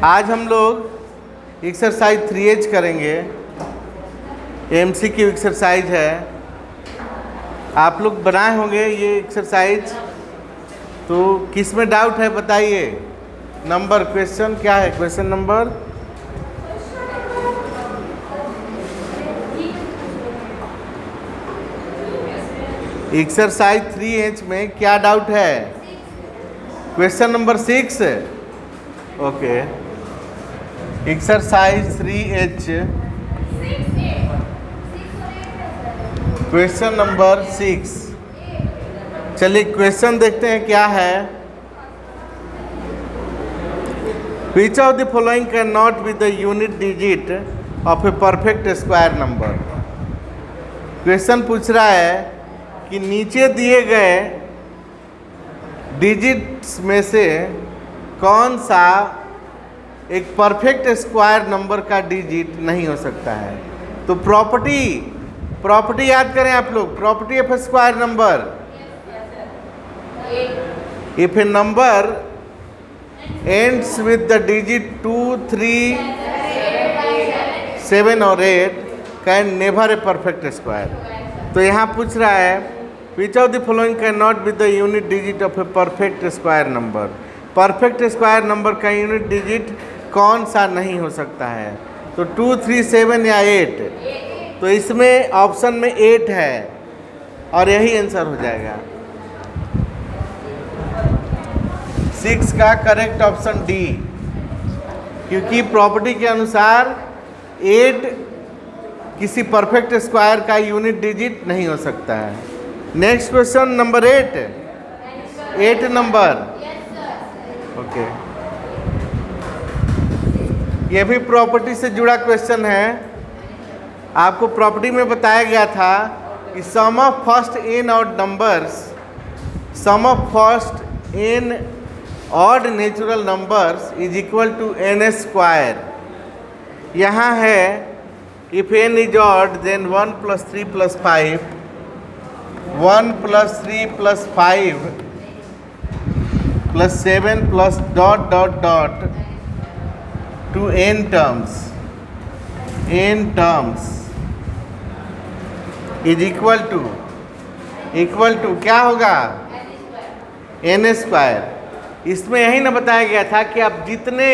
आज हम लोग एक्सरसाइज 3H करेंगे। MCQ एक्सरसाइज है। आप लोग बनाए होंगे ये एक्सरसाइज, तो किस में डाउट है बताइए। नंबर क्वेश्चन क्या है? क्वेश्चन नंबर एक्सरसाइज 3H में क्या डाउट है? Question number 6। Okay, exercise 3H question number 6। चलिए क्वेश्चन देखते हैं क्या है। Which of the following cannot be the unit digit of a perfect square number? Question पूछ रहा है कि नीचे दिए गए डिजिट्स में से कौन सा एक परफेक्ट स्क्वायर नंबर का डिजिट नहीं हो सकता है। तो प्रॉपर्टी याद करें आप लोग। Property of A square number, if A number ends with the digit 2, 3, 7 और 8 can never a perfect square. तो यहाँ पूछ रहा है which of the following can not be the unit digit of a perfect square number. Perfect square number का unit digit कौन सा नहीं हो सकता है? तो 2, 3, 7 या 8। तो इसमें ऑप्शन में 8 है और यही आंसर हो जाएगा। 6 का करेक्ट ऑप्शन डी, क्योंकि प्रॉपर्टी के अनुसार 8 किसी परफेक्ट स्क्वायर का यूनिट डिजिट नहीं हो सकता है। Next question number 8 number. Okay, ये भी प्रॉपर्टी से जुड़ा क्वेश्चन है। आपको प्रॉपर्टी में बताया गया था कि sum of first n odd numbers, sum of first n odd natural numbers is equal to n square. यहाँ है if n is odd then 1 + 3 + 5, 1 + 3 + 5 + 7 + ... to n terms is equal to क्या होगा? n square. इसमें यही ना बताया गया था कि आप जितने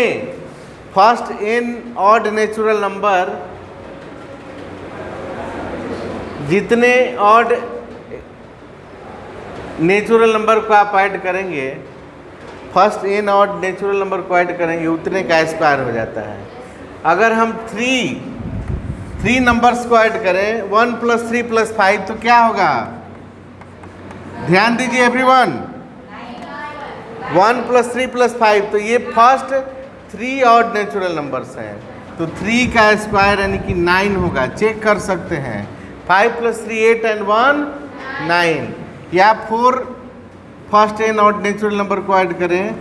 first n odd natural number, जितने ऑड नेचुरल नंबर को आप ऐड करेंगे, first n odd natural number को ऐड करेंगे, उतने का स्क्वायर हो जाता है। अगर हम 3 नंबर्स को ऐड करें, 1 + 3 + 5, तो क्या होगा? ध्यान दीजिए एवरीवन। 1 + 3 + 5, तो ये फर्स्ट 3 ऑड नेचुरल नंबर्स हैं। तो 3 का स्क्वायर यानी कि 9 होगा। चेक कर सकते हैं। 5 + 3 8 and 1 9। या 4 first n odd natural number को ऐड करें,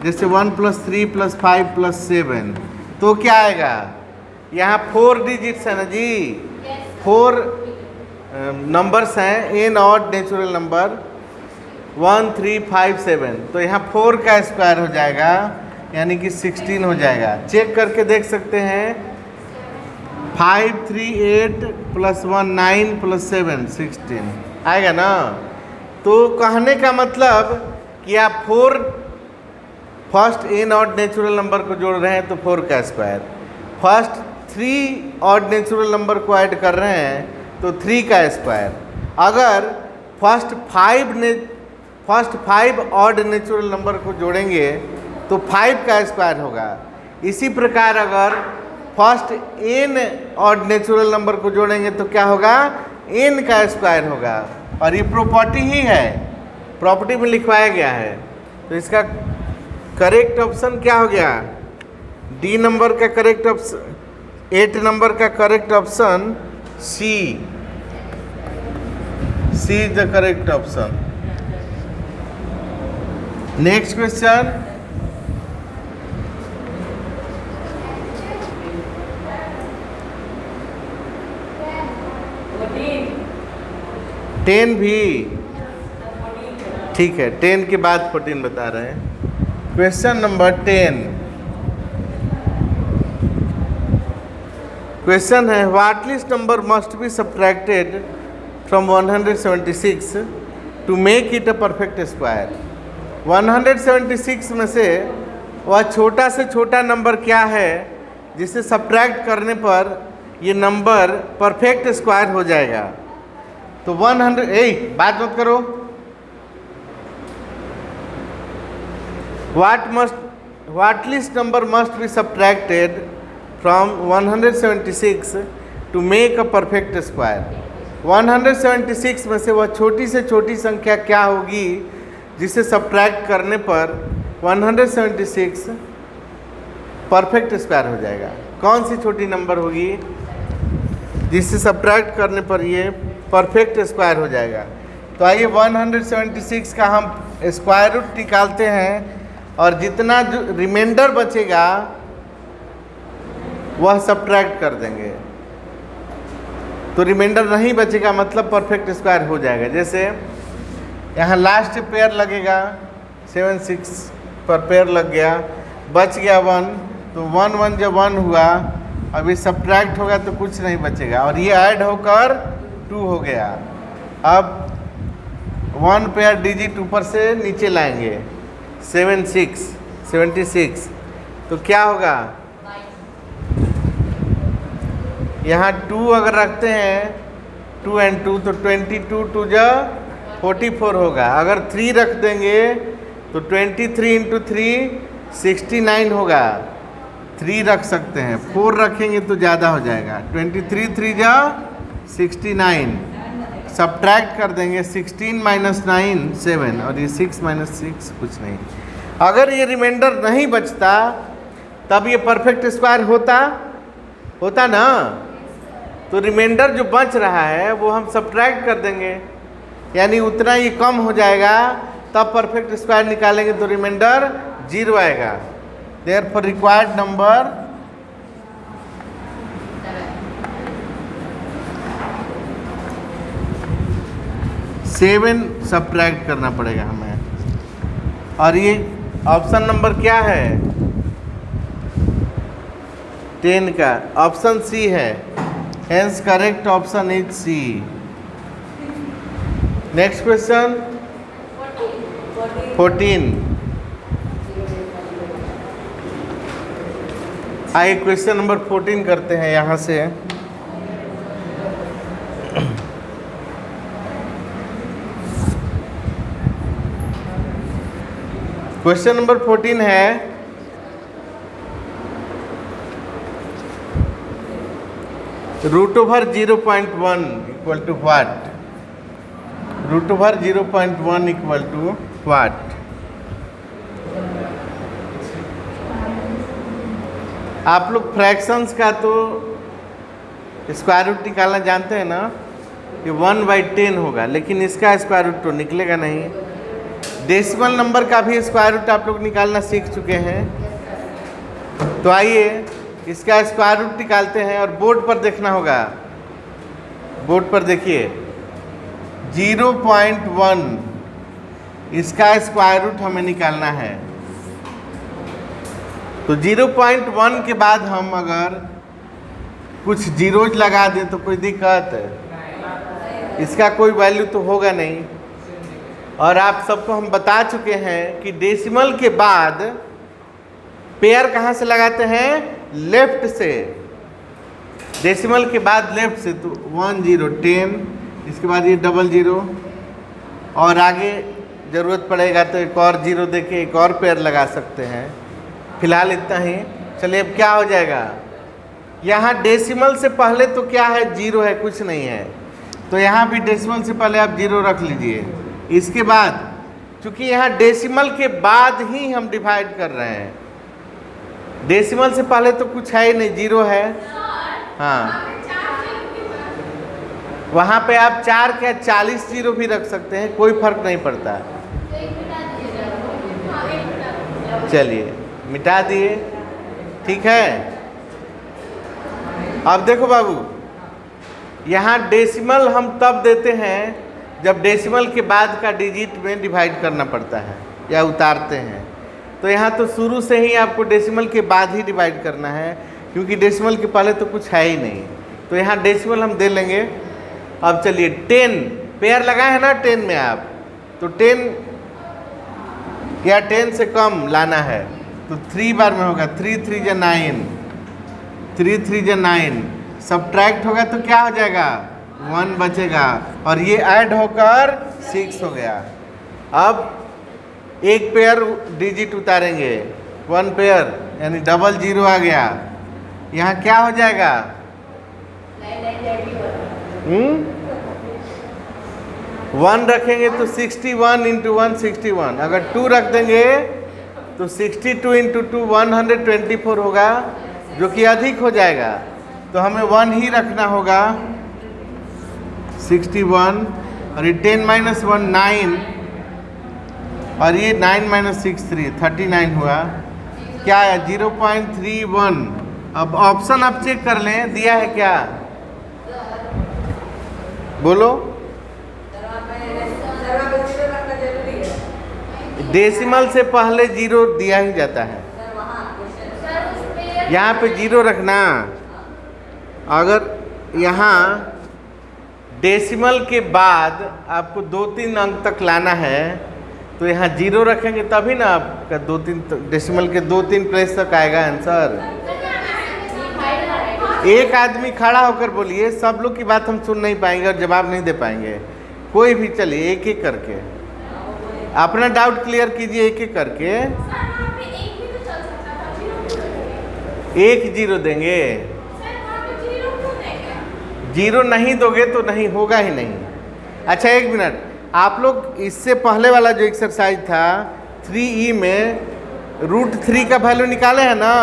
जैसे 1 + 3 + 5 + 7, तो क्या आएगा? यहाँ 4 डिजिट्स है ना जी, 4 नंबर्स हैं n ऑड नेचुरल नंबर, 1 3 5 7। तो यहाँ 4 का स्क्वायर हो जाएगा यानी कि 16 हो जाएगा। चेक करके देख सकते हैं। 5 3 8 + 1 9 + 7 16 आएगा ना। तो कहने का मतलब कि आप 4 first n odd natural number को जोड़ रहे हैं तो 4 का square, first 3 odd natural number को ऐड कर रहे हैं तो 3 का स्क्वायर। अगर फर्स्ट 5 ऑड नेचुरल नंबर को जोड़ेंगे तो 5 का स्क्वायर होगा। इसी प्रकार अगर first n odd natural number को जोड़ेंगे तो क्या होगा? n का स्क्वायर होगा। और ये प्रॉपर्टी ही है, प्रॉपर्टी में लिखवाया गया है। तो इसका करेक्ट ऑप्शन क्या हो गया? डी नंबर का करेक्ट ऑप्शन, 8 नंबर का correct option C is the correct option. Next question. Ten भी ठीक है, 10 के बाद 14 बता रहे हैं। Question number 10। क्वेश्चन है what least number must be subtracted from 176 to make it a perfect square. 176 में से वह छोटा से छोटा नंबर क्या है जिसे सब्ट्रैक्ट करने पर ये नंबर परफेक्ट स्क्वायर हो जाएगा। तो 100 बात मत करो। What least number must be subtracted from 176 to make a perfect square? 176 में से वह छोटी से छोटी संख्या क्या होगी जिसे सब्ट्रैक्ट करने पर 176 परफेक्ट स्क्वायर हो जाएगा। कौन सी छोटी नंबर होगी जिससे सब्ट्रैक्ट करने पर ये परफेक्ट स्क्वायर हो जाएगा? तो आइए 176 का हम स्क्वायर रूट निकालते हैं और जितना जो रिमाइंडर बचेगा वह सब्ट्रैक्ट कर देंगे। तो रिमाइंडर नहीं बचेगा मतलब परफेक्ट स्क्वायर हो जाएगा। जैसे यहाँ लास्ट पेयर लगेगा 7 6 पर पेयर लग गया, बच गया 1, तो 1 1 जब 1 हुआ अभी सब्ट्रैक्ट होगा तो कुछ नहीं बचेगा और ये ऐड होकर 2 हो गया। अब 1 पेयर डिजिट ऊपर से नीचे लाएंगे 7 6 76, तो क्या होगा? यहाँ 2 अगर रखते हैं 2 and 2 तो 22 2 जा 44 होगा। अगर 3 रख देंगे तो 23 into 3 69 होगा। 3 रख सकते हैं, 4 रखेंगे तो ज़्यादा हो जाएगा। 23 3 जा 69, सब्ट्रैक्ट कर देंगे 16 - 9 7 और ये 6 - 6 कुछ नहीं। अगर ये रिमाइंडर नहीं बचता तब ये परफेक्ट स्क्वायर होता ना। तो रिमाइंडर जो बच रहा है वो हम सब्ट्रैक्ट कर देंगे, यानी उतना ये कम हो जाएगा, तब परफेक्ट स्क्वायर निकालेंगे तो रिमाइंडर 0 आएगा। देयरफॉर रिक्वायर्ड नंबर 7 सब्ट्रैक्ट करना पड़ेगा हमें। और ये ऑप्शन नंबर क्या है? 10 का ऑप्शन सी है। Hence correct option is C. Next question 14। आइए क्वेश्चन नंबर 14 करते हैं यहाँ से। क्वेश्चन नंबर 14 है √0.1 equal to what? √0.1 equal to what? आप लोग फ्रैक्शंस का तो स्क्वायर रूट निकालना जानते हैं ना कि 1/10 होगा, लेकिन इसका स्क्वायर रूट तो निकलेगा नहीं। डेसिमल नंबर का भी स्क्वायर रूट आप लोग निकालना सीख चुके हैं। तो आइए इसका स्क्वायर रूट निकालते हैं और बोर्ड पर देखना होगा। बोर्ड पर देखिए 0.1 इसका स्क्वायर रूट हमें निकालना है। तो 0.1 के बाद हम अगर कुछ जीरोज लगा दें तो कोई दिक्कत है? इसका कोई वैल्यू तो होगा नहीं। और आप सबको हम बता चुके हैं कि डेसिमल के बाद पेयर कहाँ से लगाते हैं? लेफ्ट से। डेसिमल के बाद लेफ्ट से, तो 1 0 10, इसके बाद ये 00 और आगे ज़रूरत पड़ेगा तो एक और 0 देके एक और पेयर लगा सकते हैं। फिलहाल इतना ही। चलिए अब क्या हो जाएगा? यहाँ डेसिमल से पहले तो क्या है? 0 है, कुछ नहीं है। तो यहाँ भी डेसिमल से पहले आप 0 रख लीजिए। इसके बाद चूँकि यहाँ डेसिमल के बाद ही हम डिवाइड कर रहे हैं, डेसिमल से पहले तो कुछ है ही नहीं, 0 है। हाँ, वहाँ पे आप 4 क्या 40 0 भी रख सकते हैं, कोई फर्क नहीं पड़ता। चलिए मिटा दिए, ठीक है। अब देखो बाबू, यहाँ डेसिमल हम तब देते हैं जब डेसिमल के बाद का डिजिट में डिवाइड करना पड़ता है या उतारते हैं। तो यहाँ तो शुरू से ही आपको डेसिमल के बाद ही डिवाइड करना है, क्योंकि डेसिमल के पहले तो कुछ है ही नहीं, तो यहाँ डेसिमल हम दे लेंगे। अब चलिए 10 पेयर लगाए हैं ना 10 में आप, तो 10 या 10 से कम लाना है तो 3 बार में होगा। 3 3 जा 9, 3 3 जा 9, सब्ट्रैक्ट होगा तो क्या हो जाएगा 1 बचेगा, और ये ऐड होकर 6 हो गया। अब एक पेयर डिजिट उतारेंगे, 1 पेयर यानी डबल 0 आ गया। यहाँ क्या हो जाएगा 1 रखेंगे तो 61 इंटू 1 61, अगर 2 रख देंगे तो 62 इंटू 2 124 होगा, जो कि अधिक हो जाएगा, तो हमें 1 ही रखना होगा। 61 और ये 10 माइनस 1 9, और ये 9 माइनस 6 3 39 हुआ। क्या है 0.31। अब ऑप्शन आप चेक कर लें, दिया है क्या, बोलो। डेसिमल से पहले 0 दिया ही जाता है, यहाँ पे 0 रखना। अगर यहाँ डेसिमल के बाद आपको 2-3 अंक तक लाना है तो यहाँ 0 रखेंगे तभी ना आपका 2-3 डेसिमल के 2-3 प्लेस तक आएगा आंसर। एक आदमी खड़ा होकर बोलिए, सब लोग की बात हम सुन नहीं पाएंगे और जवाब नहीं दे पाएंगे। कोई भी चलिए एक एक करके अपना डाउट क्लियर कीजिए, एक एक करके। 1 0 देंगे, 0 नहीं दोगे तो नहीं होगा ही नहीं। अच्छा 1 मिनट, आप लोग इससे पहले वाला जो एक्सरसाइज था 3E में √3 का वैल्यू निकाले हैं ना।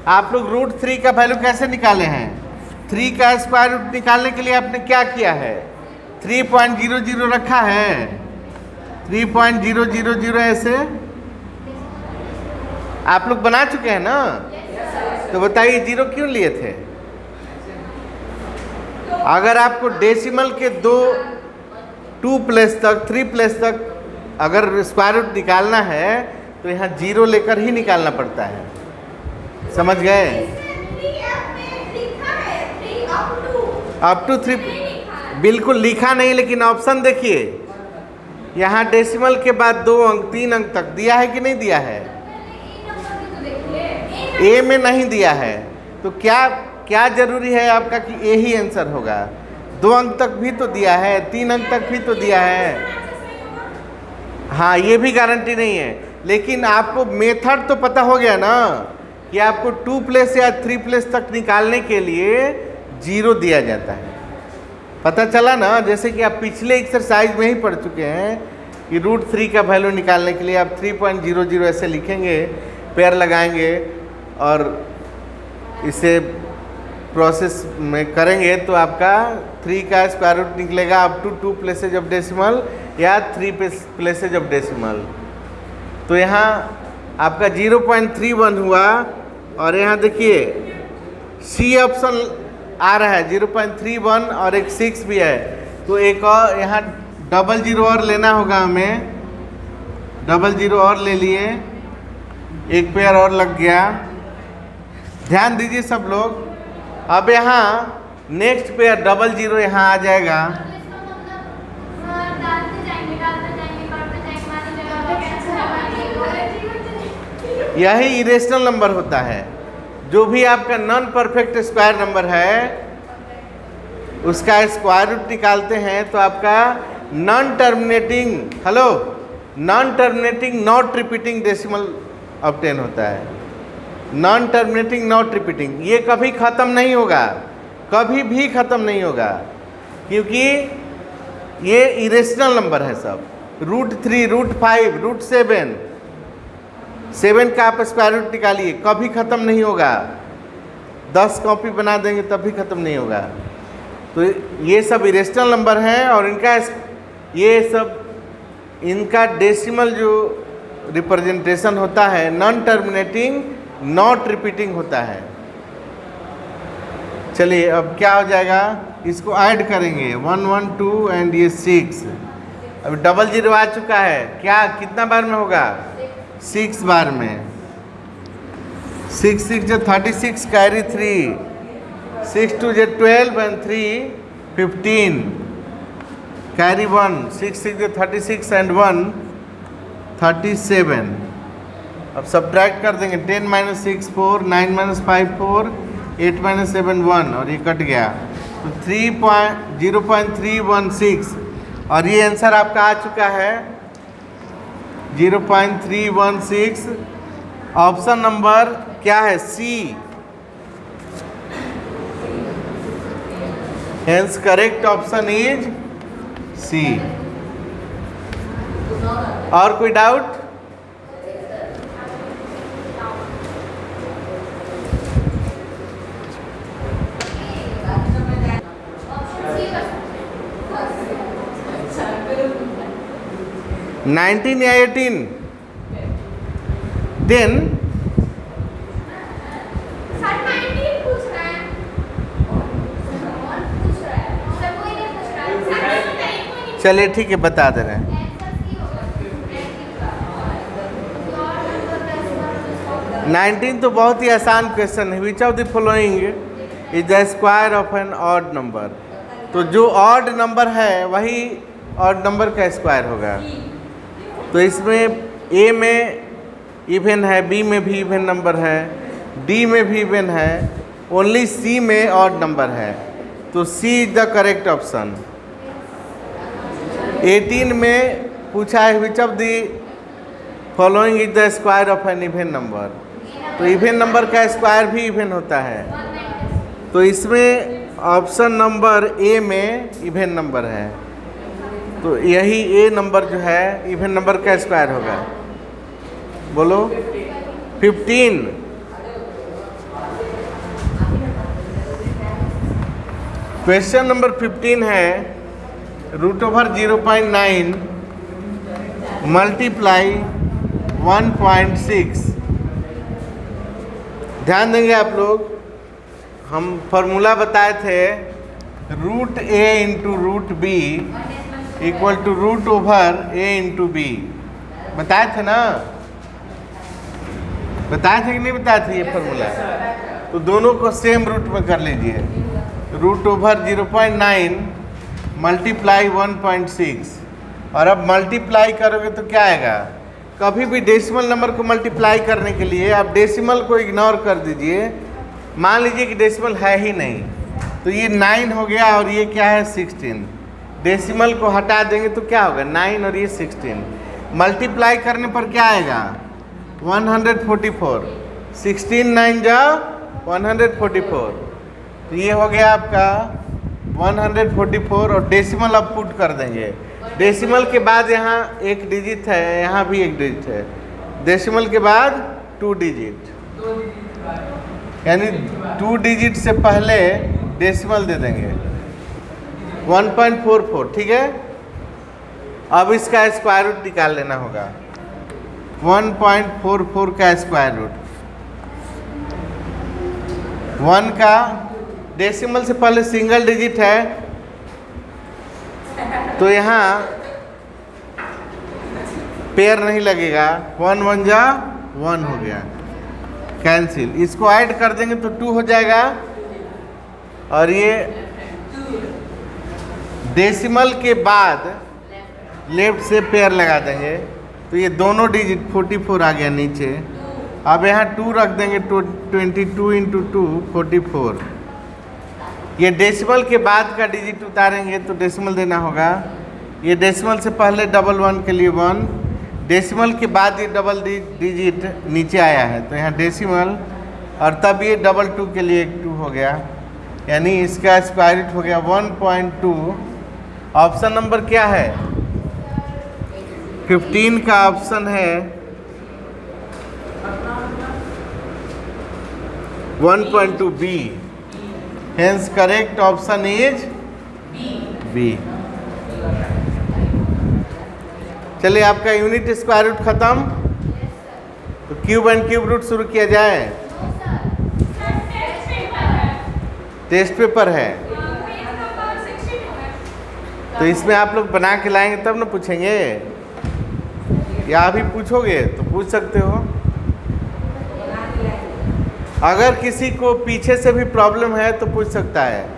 आप लोग √3 का वैल्यू कैसे निकाले हैं? 3 का स्क्वायर रूट निकालने के लिए आपने क्या किया है, 3.000 रखा है, 3.000 ऐसे आप लोग बना चुके हैं ना। तो बताइए 0 क्यों लिए थे? अगर आपको डेसिमल के 2 प्लेस तक 3 प्लेस तक अगर स्क्वायर रूट निकालना है तो यहाँ 0 लेकर ही निकालना पड़ता है, समझ गए? अप टू 3 बिल्कुल लिखा नहीं, लेकिन ऑप्शन देखिए, यहाँ डेसिमल के बाद 2 अंक 3 अंक तक दिया है कि नहीं दिया है? ए में नहीं दिया है, तो क्या जरूरी है आपका कि ए ही आंसर होगा? 2 अंक तक भी तो दिया है, 3 अंक तक भी तो दिया है। हाँ ये भी गारंटी नहीं है, लेकिन आपको मेथड तो पता हो गया ना कि आपको 2 प्लेस या 3 प्लेस तक निकालने के लिए 0 दिया जाता है। पता चला ना, जैसे कि आप पिछले एक्सरसाइज में ही पढ़ चुके हैं कि √3 का वैल्यू निकालने के लिए आप 3.00 ऐसे लिखेंगे, पेयर लगाएंगे और इसे प्रोसेस में करेंगे तो आपका 3 का स्क्वायर रूट निकलेगा up to 2 places of decimal या 3 प्लेसेज ऑफ डेसिमल। तो यहाँ आपका 0.31 हुआ, और यहाँ देखिए सी ऑप्शन आ रहा है 0.31 और एक 6 भी है, तो एक और यहाँ 00 और लेना होगा हमें। 00 और ले लिए, एक पेयर और लग गया। ध्यान दीजिए सब लोग, अब यहाँ नेक्स्ट पेयर 00 यहाँ आ जाएगा। यही इरेशनल नंबर होता है, जो भी आपका नॉन परफेक्ट स्क्वायर नंबर है उसका स्क्वायर रूट निकालते हैं तो आपका non terminating not repeating decimal obtain होता है। नॉन टर्मिनेटिंग नॉट रिपीटिंग, ये कभी ख़त्म नहीं होगा, कभी भी ख़त्म नहीं होगा, क्योंकि ये इरेशनल नंबर है सब। √3, √5, √7 का आप स्क्वायर रूट निकालिए, कभी ख़त्म नहीं होगा। 10 कॉपी बना देंगे तब भी ख़त्म नहीं होगा। तो ये सब इरेशनल नंबर हैं, और इनका डेसिमल जो रिप्रेजेंटेशन होता है नॉन टर्मिनेटिंग नॉट रिपीटिंग होता है। चलिए अब क्या हो जाएगा, इसको ऐड करेंगे 1 1 2 एंड ये 6। अभी 00 आ चुका है, क्या कितना बार में होगा? 6 बार में। 6 6 जो 36 कैरी 3, 6 2 जो 12 and 3 15 कैरी 1, 6 6 जो 36 and 1 37। अब सब्ट्रैक्ट कर देंगे, 10 - 6 4, 9 - 5 4, 8 - 7 1 और ये कट गया तो 0.316 और ये आंसर आपका आ चुका है 0.316। ऑप्शन नंबर क्या है? C. Hence correct option is C. और कोई डाउट? नाइनटीन या 18 देन चलिए ठीक है, बता दे रहे हैं। 19 तो बहुत ही आसान क्वेश्चन है। Which of the following is the square of an odd number? तो जो ऑड नंबर है वही ऑड नंबर का स्क्वायर होगा। तो इसमें ए में इवन है, बी में भी इवन नंबर है, डी में भी इवन है, ओनली सी में ऑड नंबर है। तो C is the correct option. 18 में पूछा है which of the following is the square of an even number? तो इवन नंबर का स्क्वायर भी इवन होता है। तो इसमें ऑप्शन नंबर ए में इवन नंबर है, तो यही ए नंबर जो है इवन नंबर का स्क्वायर होगा। बोलो 15। क्वेश्चन नंबर 15 है √0.9 मल्टीप्लाई 1.6। ध्यान देंगे आप लोग, हम फॉर्मूला बताए थे √a into √b equal to √a into b। बताए थे ना? बताए थे कि नहीं बताए थे ये फॉर्मूला? तो दोनों को सेम रूट में कर लीजिए। √0.9 मल्टीप्लाई 1.6 और अब मल्टीप्लाई करोगे तो क्या आएगा? कभी भी डेसिमल नंबर को मल्टीप्लाई करने के लिए आप डेसिमल को इग्नोर कर दीजिए। मान लीजिए कि डेसिमल है ही नहीं, तो ये 9 हो गया और ये क्या है 16। डेसिमल को हटा देंगे तो क्या होगा 9 और ये 16। मल्टीप्लाई करने पर क्या आएगा 144। 16 9 जा 144। तो ये हो गया आपका 144 और डेसिमल अब पुट कर देंगे। डेसिमल के बाद यहाँ एक डिजिट है, यहाँ भी एक डिजिट है। डेसिमल के बाद 2 डिजिट, यानी 2 डिजिट से पहले डेसिमल दे देंगे 1.44। ठीक है, अब इसका स्क्वायर रूट निकाल लेना होगा। 1.44 का स्क्वायर रूट, 1 का डेसिमल से पहले सिंगल डिजिट है, तो यहाँ पेयर नहीं लगेगा। 1 1 जा 1 हो गया, कैंसिल। इसको ऐड कर देंगे तो 2 हो जाएगा और ये डेसिमल के बाद लेफ्ट से पेयर लगा देंगे तो ये दोनों डिजिट 44 आ गया नीचे। अब यहाँ 2 रख देंगे, 22 इंटू 2 44। ये डेसिमल के बाद का डिजिट उतारेंगे तो डेसिमल देना होगा। ये डेसिमल से पहले 11 के लिए 1, डेसिमल के बाद ये डबल डिजिट नीचे आया है तो यहाँ डेसिमल, और तब ये 22 के लिए 2 हो गया, यानी इसका स्क्वायर रूट हो गया 1.2। ऑप्शन नंबर क्या है 15 का ऑप्शन है 1.2 B. Hence correct option is B. चलिए आपका यूनिट स्क्वायर रूट खत्म, तो क्यूब एंड क्यूब रूट शुरू किया जाए। टेस्ट पेपर है तो इसमें आप लोग बना के लाएंगे तब ना पूछेंगे, या अभी पूछोगे तो पूछ सकते हो। अगर किसी को पीछे से भी प्रॉब्लम है तो पूछ सकता है।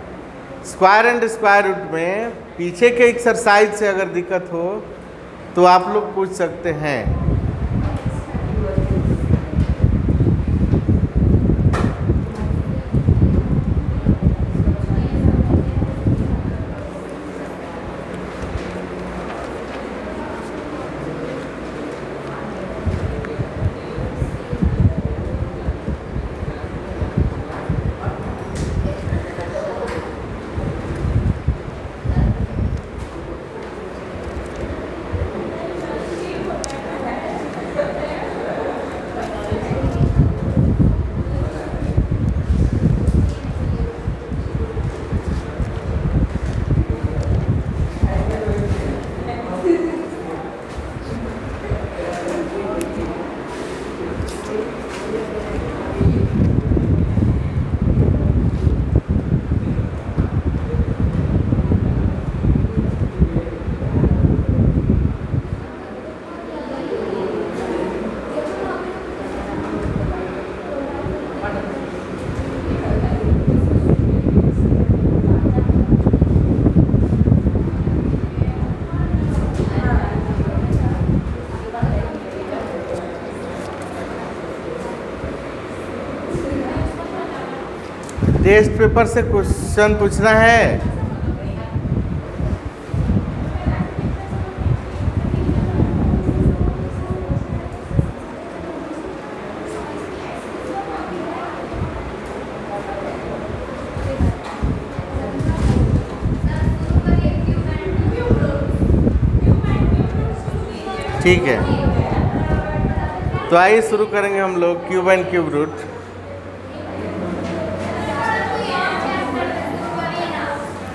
स्क्वायर एंड स्क्वायर रूट में पीछे के एक्सरसाइज से अगर दिक्कत हो तो आप लोग पूछ सकते हैं। टेस्ट पेपर से क्वेश्चन पूछना है। ठीक है, तो आइए शुरू करेंगे हम लोग क्यूब एंड क्यूब रूट।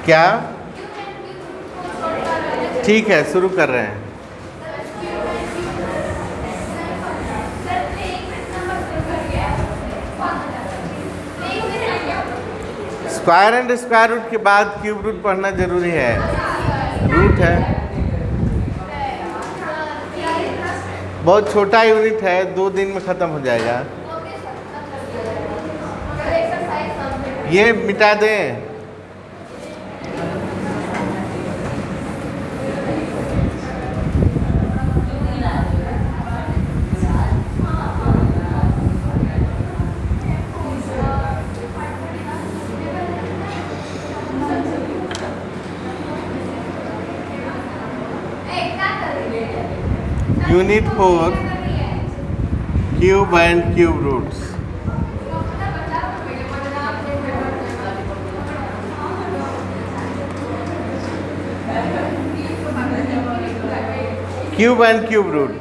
क्या? ठीक है, शुरू कर रहे हैं। स्क्वायर एंड स्क्वायर रूट के बाद क्यूब रूट पढ़ना जरूरी है। रूट है, बहुत छोटा यूनिट है, 2 दिन में ख़त्म हो जाएगा। ये मिटा दें। Unit 4 Cube and Cube Roots। Cube and cube root.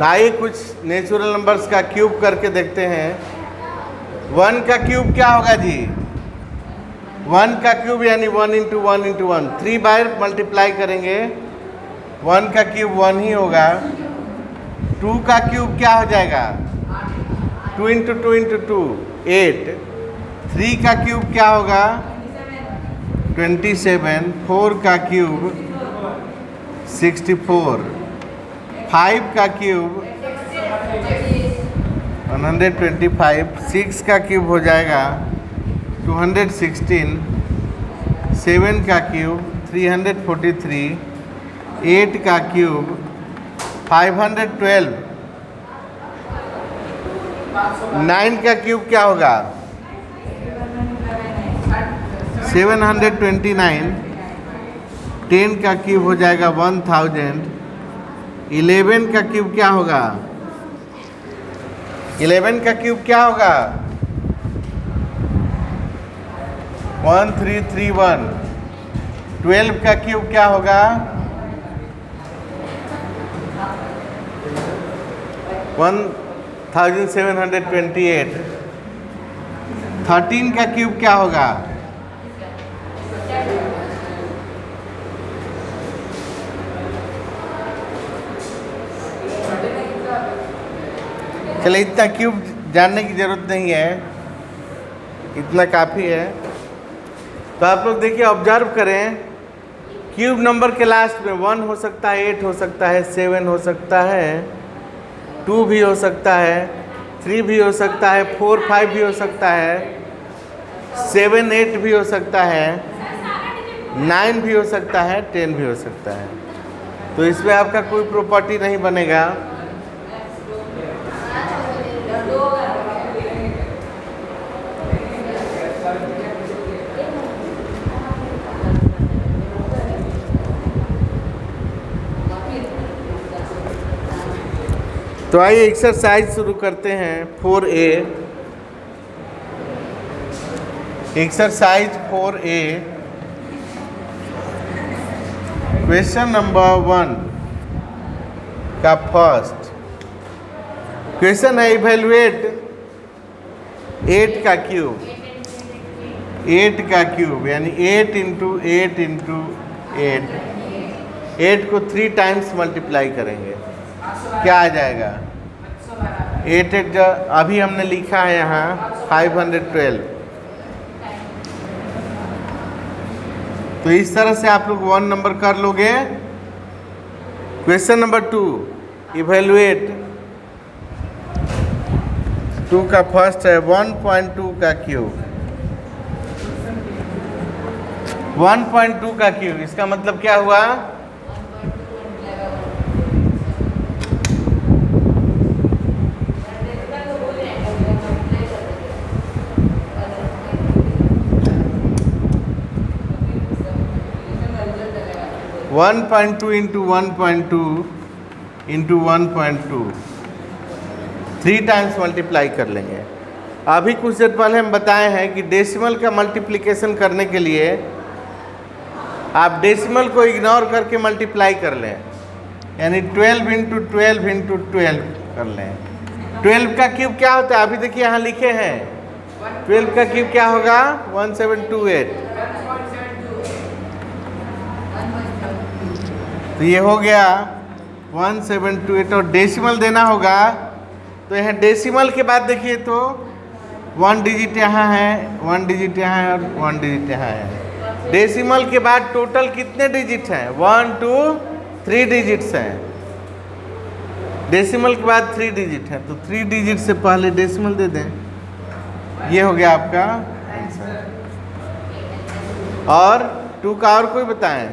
आइए कुछ नेचुरल नंबर्स का क्यूब करके देखते हैं। 1 का क्यूब क्या होगा जी? 1 का क्यूब यानी 1 इंटू 1 इंटू 1, 3 बार मल्टीप्लाई करेंगे, 1 का क्यूब 1 ही होगा। 2 का क्यूब क्या हो जाएगा? 2 इंटू 2 इंटू 2 8। 3 का क्यूब क्या होगा? 27। 4 का क्यूब 64। 5 का क्यूब 125। 6 का क्यूब हो जाएगा 216। 7 का क्यूब 343। 8 का क्यूब 512। 9 का क्यूब क्या होगा? 729। 10 का क्यूब हो जाएगा 1000। 11 का क्यूब क्या होगा? 11 का क्यूब क्या होगा? 1331। 12 का क्यूब क्या होगा? 1728। 13 का क्यूब क्या होगा? चलिए, इतना क्यूब जानने की ज़रूरत नहीं है, इतना काफ़ी है। तो आप लोग देखिए, ऑब्जर्व करें, क्यूब नंबर के लास्ट में 1 हो सकता है, 8 हो सकता है, 7 हो सकता है, 2 भी हो सकता है, 3 भी हो सकता है, 4 5 भी हो सकता है, 7 8 भी हो सकता है, 9 भी हो सकता है, 10 भी हो सकता है। तो इसमें आपका कोई प्रॉपर्टी नहीं बनेगा। तो आइए एक्सरसाइज शुरू करते हैं 4A। Exercise 4A question number 1 का फर्स्ट क्वेश्चन है इवेलुएट 8 का क्यूब। 8 का क्यूब यानी 8 इंटू 8 इंटू 8। 8 को 3 टाइम्स मल्टीप्लाई करेंगे, क्या आ जाएगा? 8 8 अभी हमने लिखा है यहाँ 512। तो इस तरह से आप लोग 1 नंबर कर लोगे। क्वेश्चन नंबर 2 इवेलुएट 2 का फर्स्ट है 1.2 का क्यूब। 1.2 का क्यूब इसका मतलब क्या हुआ? 1.2 इंटू 1.2 इंटू 1.2 3 टाइम्स मल्टीप्लाई कर लेंगे। अभी कुछ देर पहले हम बताए हैं कि डेसिमल का मल्टीप्लिकेशन करने के लिए आप डेसिमल को इग्नोर करके मल्टीप्लाई कर लें, यानी 12 इंटू 12 इंटू 12 कर लें। 12 का क्यूब क्या होता है? अभी देखिए यहाँ लिखे हैं 12 का क्यूब क्या होगा? 1728। तो ये हो गया 1728 और डेसिमल देना होगा। तो यहाँ डेसिमल के बाद देखिए तो 1 डिजिट यहाँ है, 1 डिजिट यहाँ है और 1 डिजिट यहाँ है। डेसिमल के बाद टोटल कितने डिजिट हैं? 1 2 3 डिजिट्स हैं। डेसिमल के बाद 3 डिजिट है, तो 3 डिजिट से पहले डेसिमल दे दें। ये हो गया आपका आंसर। और 2 का और कोई बताएं?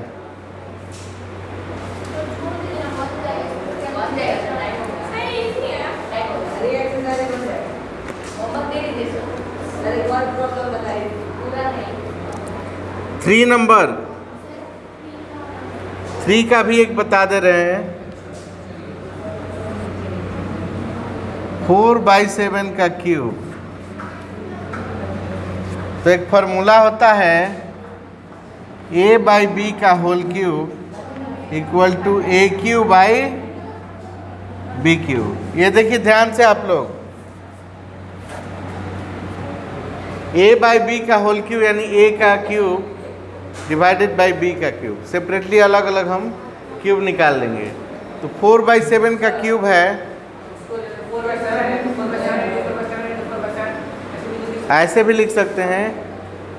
थ्री नंबर 3 का भी एक बता दे रहे हैं। 4/7 का क्यूब। तो एक फॉर्मूला होता है a/b का whole cube equal to a³ by b³। ये देखिए ध्यान से आप लोग, a/b का होल क्यूब यानी a का क्यूब डिवाइडेड बाई b का क्यूब। सेपरेटली अलग अलग हम क्यूब निकाल लेंगे। तो 4/7 का क्यूब है, ऐसे भी लिख सकते हैं,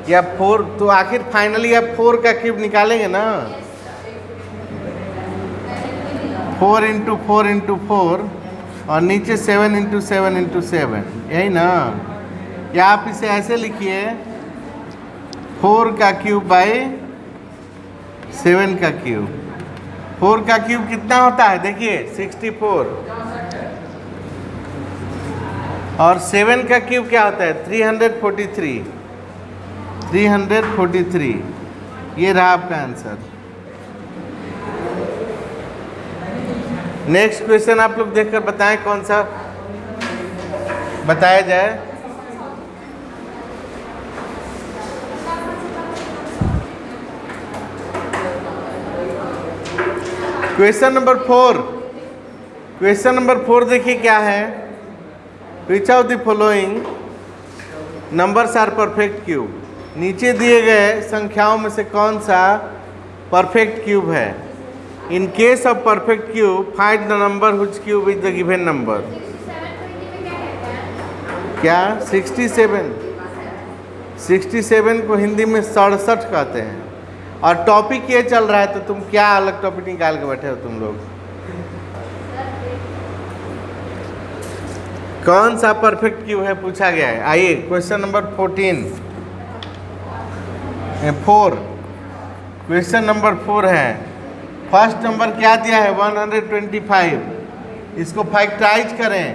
या 4। तो आखिर फाइनली आप 4 का क्यूब निकालेंगे ना, 4 इंटू 4 इंटू 4 और नीचे 7 इंटू 7 इंटू 7, यही ना। या आप इसे ऐसे लिखिए 4 का क्यूब बाई 7 का क्यूब। 4 का क्यूब कितना होता है? देखिए 64। और 7 का क्यूब क्या होता है? 343। 343। ये रहा आपका आंसर। नेक्स्ट क्वेश्चन आप लोग देखकर बताएं कौन सा बताया जाए। Question number 4। क्वेश्चन नंबर 4 देखिए क्या है। Which of the following numbers are perfect cube. नीचे दिए गए संख्याओं में से कौन सा परफेक्ट क्यूब है? In case of perfect cube find the number which cube is the given number. क्या? 67। 67 को हिंदी में 67 कहते हैं। और टॉपिक ये चल रहा है, तो तुम क्या अलग टॉपिक निकाल के बैठे हो तुम लोग? कौन सा परफेक्ट क्यूब है पूछा गया है। आइए क्वेश्चन नंबर 14 4, क्वेश्चन नंबर 4 है। फर्स्ट नंबर क्या दिया है 125, इसको फैक्टराइज करें।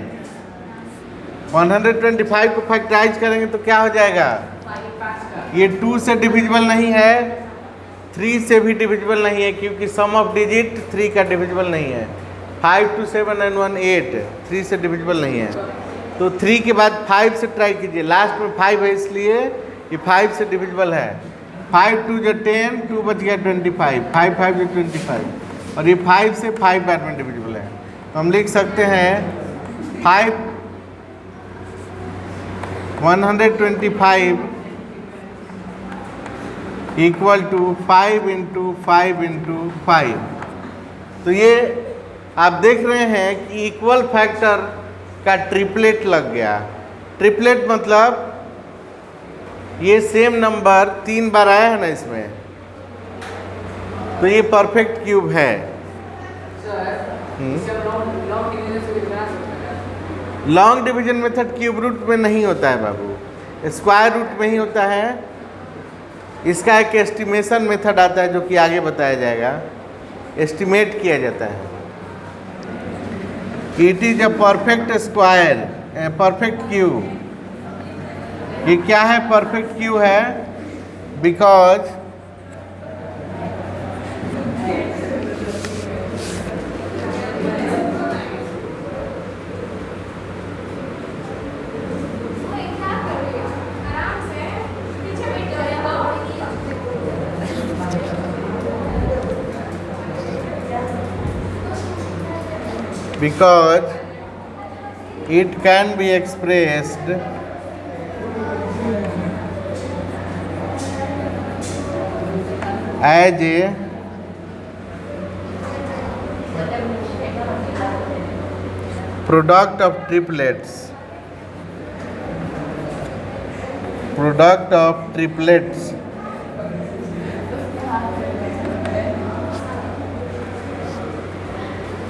125 को फैक्टराइज करेंगे तो क्या हो जाएगा, ये 2 से डिविजिबल नहीं है, 3 से भी डिविजिबल नहीं है, क्योंकि सम ऑफ डिजिट 3 का डिविजिबल नहीं है। 5 2 7 and 1 8, 3 से डिविजिबल नहीं है। तो 3 के बाद 5 से ट्राई कीजिए, लास्ट में 5 है इसलिए ये 5 से डिविजिबल है। 5 2 जो 10, 2 बच गया 25, 5 5 जो 25, और ये 5 से 5 बार में डिविजिबल है। तो हम लिख सकते हैं 125 इक्वल टू 5 इंटू 5 इंटू 5। तो ये आप देख रहे हैं कि इक्वल फैक्टर का ट्रिपलेट लग गया। ट्रिपलेट मतलब ये सेम नंबर 3 बार आया है ना इसमें, तो ये परफेक्ट क्यूब है। Long division method cube root में नहीं होता है बाबू, स्क्वायर रूट में ही होता है। इसका एक एस्टिमेशन मेथड आता है जो कि आगे बताया जाएगा, एस्टिमेट किया जाता है। It is a perfect square, perfect cube. ये क्या है, परफेक्ट क्यूब है, because it can be expressed as a product of triplets,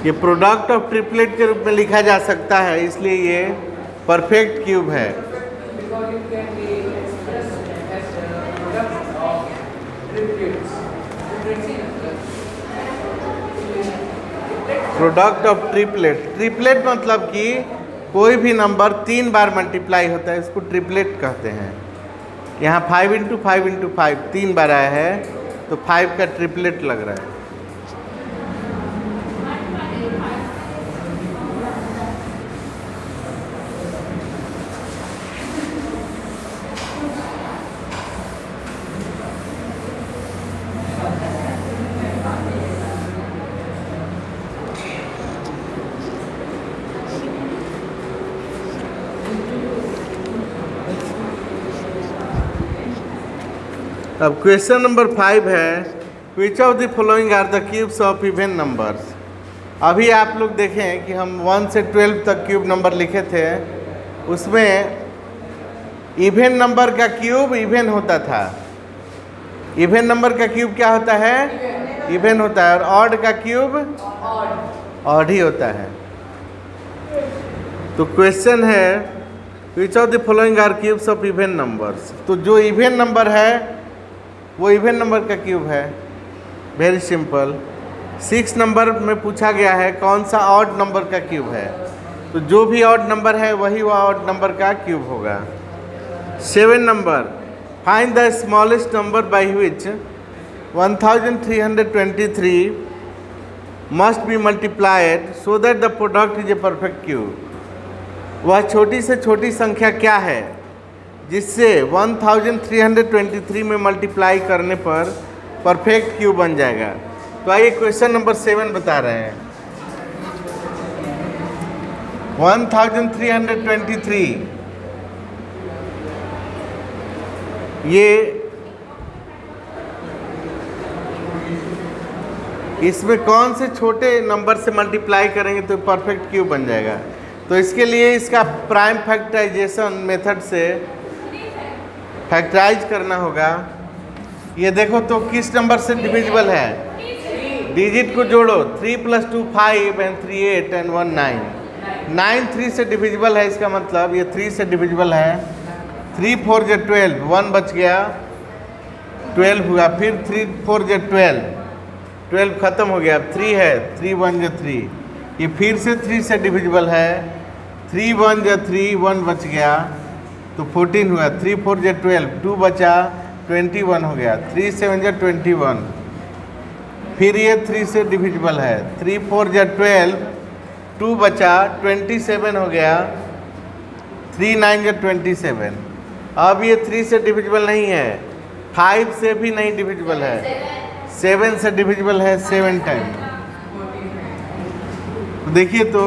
ये प्रोडक्ट ऑफ ट्रिपलेट के रूप में लिखा जा सकता है, इसलिए ये परफेक्ट क्यूब है। प्रोडक्ट ऑफ ट्रिपलेट, ट्रिपलेट मतलब कि कोई भी नंबर 3 बार मल्टीप्लाई होता है, इसको ट्रिपलेट कहते हैं। यहाँ 5 इंटू 5 इंटू 5 3 बार आया है, तो 5 का ट्रिपलेट लग रहा है। अब क्वेश्चन नंबर 5 है, which of the following are the cubes of even numbers. अभी आप लोग देखें कि हम 1 से 12 तक क्यूब नंबर लिखे थे, उसमें इवन नंबर का क्यूब इवन होता था। इवन नंबर का क्यूब क्या होता है, इवन होता है, और ऑड का क्यूब ऑड ही होता है। तो क्वेश्चन है which of the following are cubes of even numbers. तो जो इवन नंबर है वो इवन नंबर का क्यूब है, वेरी सिंपल। 6 नंबर में पूछा गया है कौन सा ऑड नंबर का क्यूब है, तो जो भी ऑड नंबर है वही वो ऑड नंबर का क्यूब होगा। 7 number, find the smallest number by which 1323 must be multiplied so that the product is a perfect cube. वह छोटी से छोटी संख्या क्या है जिससे 1323 में मल्टीप्लाई करने पर परफेक्ट क्यूब बन जाएगा। तो आइए क्वेश्चन नंबर 7 बता रहे हैं। 1323 ये इसमें कौन से छोटे नंबर से मल्टीप्लाई करेंगे तो परफेक्ट क्यूब बन जाएगा। तो इसके लिए इसका प्राइम फैक्टराइजेशन मेथड से फैक्टराइज करना होगा। ये देखो तो किस नंबर से डिविजिबल है, डिजिट को जोड़ो, 3 + 2 5 and 3 8 and 1 9। 9 3 से डिविजिबल है, इसका मतलब ये 3 से डिविजिबल है। 3 4 जो 12, 1 बच गया, 12 हुआ। फिर 3 4 जो 12, 12 खत्म हो गया, 3 है, 3 1 जो 3, ये फिर से 3 से डिविजिबल है। 3 1 जो 3, 1 बच गया तो 14 हुआ। 3 4 जो 12, 2 बचा, 21 हो गया। 3 7 जो 21, फिर ये 3 से डिविजिबल है। 3 4 जो 12, 2 बचा, 27 हो गया। 3 9 जो 27। अब ये 3 से डिविजिबल नहीं है, 5 से भी नहीं डिविजिबल है, 7 से डिविजिबल है 7 टाइम। देखिए तो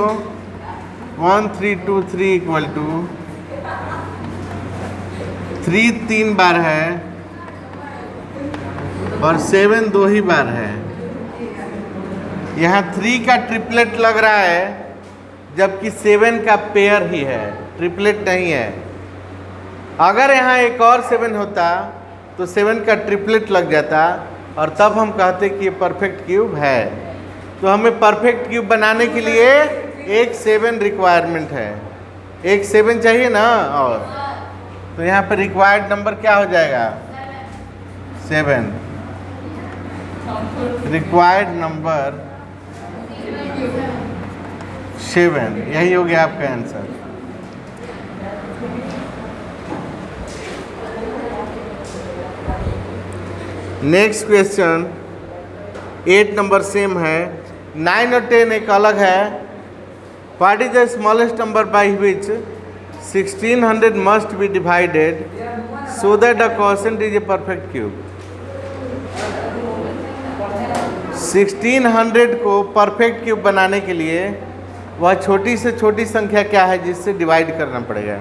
1 3 2 3 इक्वल टू 3 3 बार है और 7 2 ही बार है। यहाँ 3 का ट्रिपलेट लग रहा है, जबकि 7 का पेयर ही है, ट्रिपलेट नहीं है। अगर यहाँ एक और 7 होता तो 7 का ट्रिपलेट लग जाता और तब हम कहते कि ये परफेक्ट क्यूब है। तो हमें परफेक्ट क्यूब बनाने के लिए एक 7 रिक्वायरमेंट है, एक 7 चाहिए ना। और तो यहाँ पर रिक्वायर्ड नंबर क्या हो जाएगा? 7। रिक्वायर्ड नंबर 7, यही हो गया आपका answer. Next question 8 number same है, 9 और 10 एक अलग है। What is the smallest number by which 1600 must be divided so that the quotient is a perfect cube. 1600 को परफेक्ट क्यूब बनाने के लिए वह छोटी से छोटी संख्या क्या है जिससे डिवाइड करना पड़ेगा।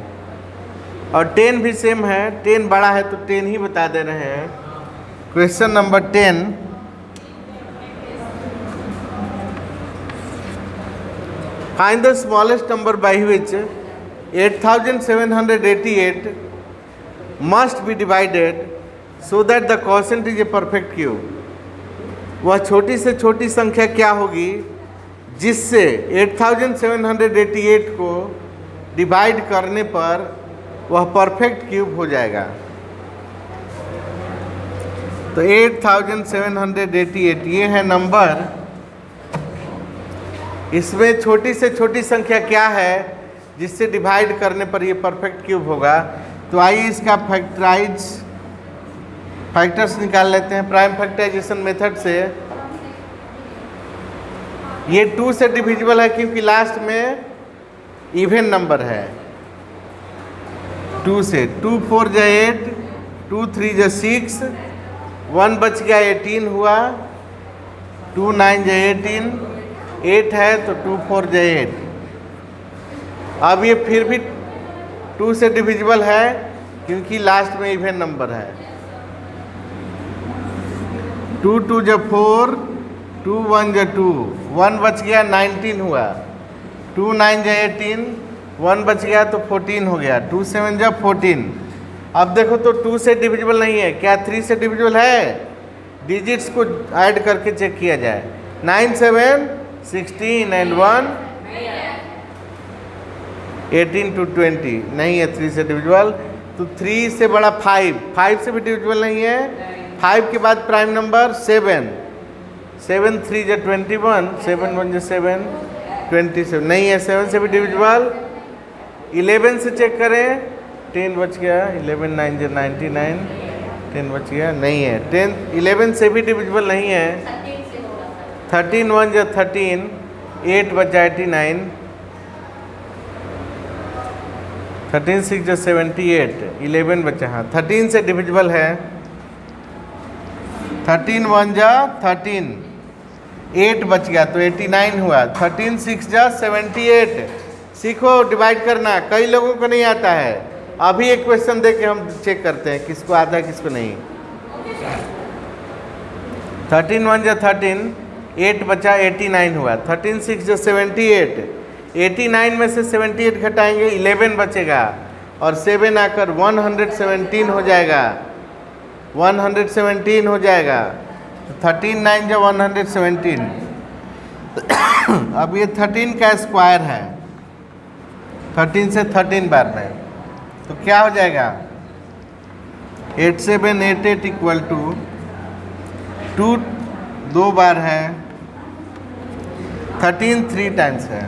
और 10 भी सेम है, 10 बड़ा है तो 10 ही बता दे रहे हैं। Question number 10, find the smallest number by which 8788 must be divided so that the quotient is a perfect cube. वह छोटी से छोटी संख्या क्या होगी जिससे 8788 को डिवाइड करने पर वह परफेक्ट क्यूब हो जाएगा। तो 8788 ये है नंबर, इसमें छोटी से छोटी संख्या क्या है जिससे डिवाइड करने पर ये परफेक्ट क्यूब होगा। तो आइए इसका फैक्टर्स निकाल लेते हैं प्राइम फैक्टराइजेशन मेथड से। ये 2 से डिविजिबल है क्योंकि लास्ट में इवन नंबर है। 2 से 2 4 जो 8, 2 3 जो 6, 1 बच गया 18 हुआ, 2 9 जो 18, 8 है तो 2 4 जो 8। अब ये फिर भी 2 से डिविजिबल है क्योंकि लास्ट में इवन नंबर है। 2 2 जो 4, 2 1 जो 2, 1 बच गया 19 हुआ, 2 9 जो 18, 1 बच गया तो 14 हो गया, 2 7 जो 14। अब देखो तो 2 से डिविजिबल नहीं है, क्या 3 से डिविजिबल है? डिजिट्स को ऐड करके चेक किया जाए। 9 7 16 एंड 1 18 to 20 नहीं है 3 से डिविजिबल। तो 3 से बड़ा 5, 5 से भी डिविजिबल नहीं है। 5 के बाद प्राइम नंबर 7, 7 3 जो 21, 7 1 जो 7, 27 नहीं है, 7 से भी डिविजिबल। 11 से चेक करें, 10 बच गया, 11 9 जो 99, 10 बच गया, नहीं है। 10 11 से भी डिविजिबल नहीं है। 13 1 जो 13, 8 बचा 89, 13 6 जो 78, 11 बचा। हाँ 13 से डिविजिबल है। 13 1 जा 13, 8 बच गया तो 89 हुआ। 13 6 जा 78। सीखो डिवाइड करना, कई लोगों को नहीं आता है। अभी एक क्वेश्चन दे के हम चेक करते हैं किसको आता है किसको नहीं। 13 1 जा 13, 8 बचा 89 हुआ। 13 6 जो 78, 89 में से 78 घटाएंगे 11 बचेगा और 7 आकर 117 हो जाएगा, 117 हो जाएगा। 13 9 जो 117। अब ये 13 का स्क्वायर है, 13 से 13 बार में, तो क्या हो जाएगा 8 7 8 8 इक्वल टू 2 2 बार है, 13 3 टाइम्स है,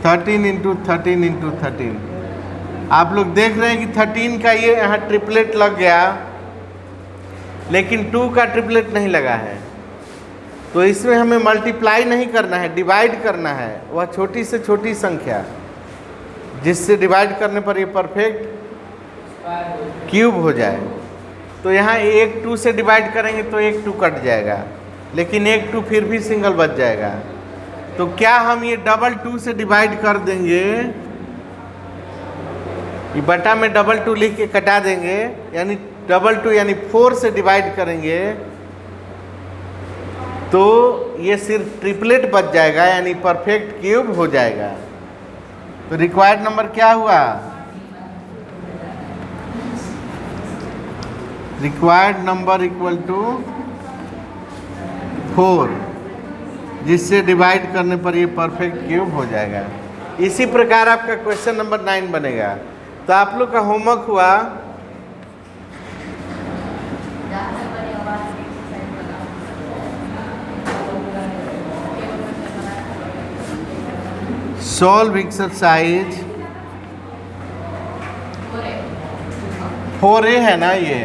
13 इंटू 13 इंटू 13। आप लोग देख रहे हैं कि 13 का ये यहाँ ट्रिपलेट लग गया, लेकिन 2 का ट्रिपलेट नहीं लगा है। तो इसमें हमें मल्टीप्लाई नहीं करना है, डिवाइड करना है, वह छोटी से छोटी संख्या जिससे डिवाइड करने पर ये परफेक्ट क्यूब हो जाए। तो यहाँ एक 2 से डिवाइड करेंगे तो एक 2 कट जाएगा, लेकिन एक 2 फिर भी सिंगल बच जाएगा। तो क्या हम ये डबल 2 से डिवाइड कर देंगे, ये बटा में डबल 2 लिख के कटा देंगे, यानी डबल 2 यानी 4 से डिवाइड करेंगे तो ये सिर्फ ट्रिपलेट बच जाएगा, यानी परफेक्ट क्यूब हो जाएगा। तो रिक्वायर्ड नंबर क्या हुआ, रिक्वायर्ड नंबर इक्वल टू 4, जिससे डिवाइड करने पर ये परफेक्ट क्यूब हो जाएगा। इसी प्रकार आपका क्वेश्चन नंबर 9 बनेगा। तो आप लोग का होमवर्क हुआ सॉल्व एक्सरसाइज 4A है ना, ये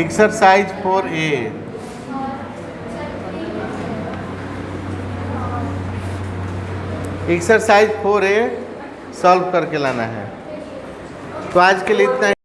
exercise 4A। Exercise 4A solve करके लाना है। तो आज के लिए इतना ही।